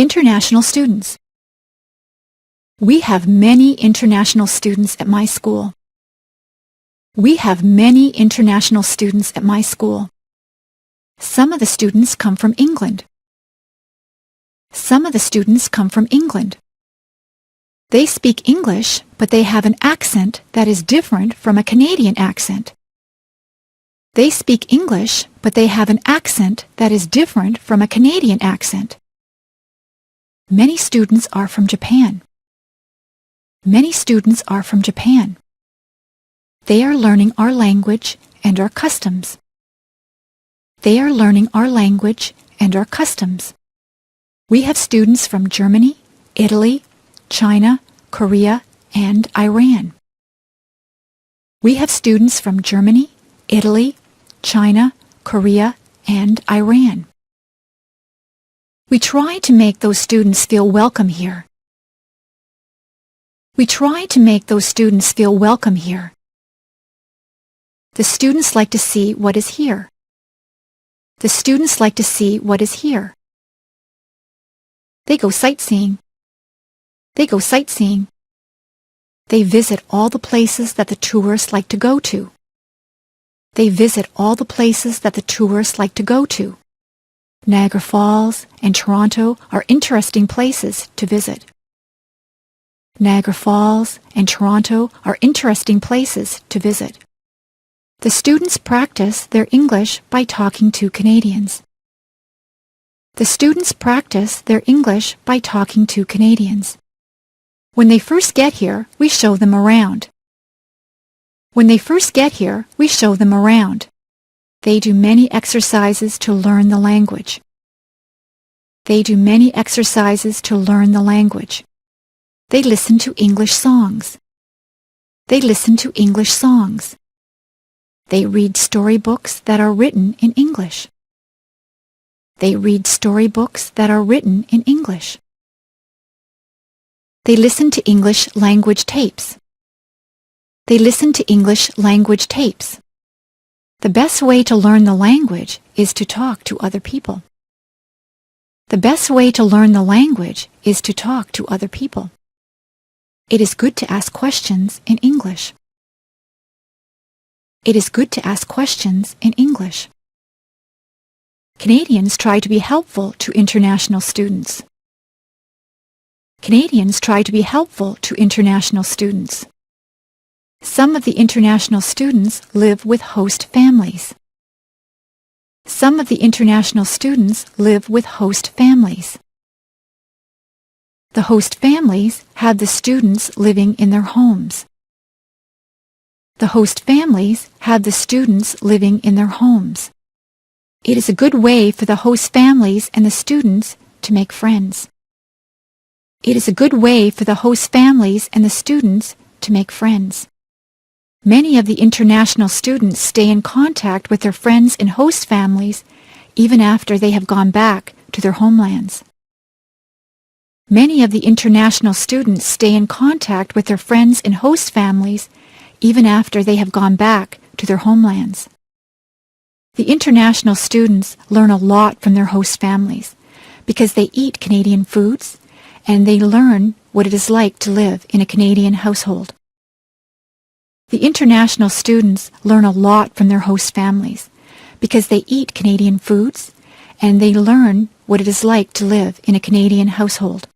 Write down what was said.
International students. We have many international students at my school. We have many international students at my school. Some of the students come from England. Some of the students come from England. They speak English, but they have an accent that is different from a Canadian accent. They speak English, but they have an accent that is different from a Canadian accent. Many students are from Japan. Many students are from Japan. They are learning our language and our customs. They are learning our language and our customs. We have students from Germany, Italy, China, Korea, and Iran. We have students from Germany, Italy, China, Korea, and Iran. We try to make those students feel welcome here. We try to make those students feel welcome here. The students like to see what is here. The students like to see what is here. They go sightseeing. They go sightseeing. They visit all the places that the tourists like to go to. They visit all the places that the tourists like to go to. Niagara Falls and Toronto are interesting places to visit. Niagara Falls and Toronto are interesting places to visit. The students practice their English by talking to Canadians. The students practice their English by talking to Canadians. When they first get here, we show them around. When they first get here, we show them around. They do many exercises to learn the language. They do many exercises to learn the language. They listen to English songs. They listen to English songs. They read storybooks that are written in English. They read storybooks that are written in English. They listen to English language tapes. They listen to English language tapes. The best way to learn the language is to talk to other people. The best way to learn the language is to talk to other people. It is good to ask questions in English. It is good to ask questions in English. Canadians try to be helpful to international students. Canadians try to be helpful to international students. Some of the international students live with host families. Some of the international students live with host families. The host families have the students living in their homes. The host families have the students living in their homes. It is a good way for the host families and the students to make friends. It is a good way for the host families and the students to make friends. Many of the international students stay in contact with their friends in host families even after they have gone back to their homelands. Many of the international students stay in contact with their friends in host families even after they have gone back to their homelands. The international students learn a lot from their host families because they eat Canadian foods and they learn what it is like to live in a Canadian household. The international students learn a lot from their host families because they eat Canadian foods and they learn what it is like to live in a Canadian household.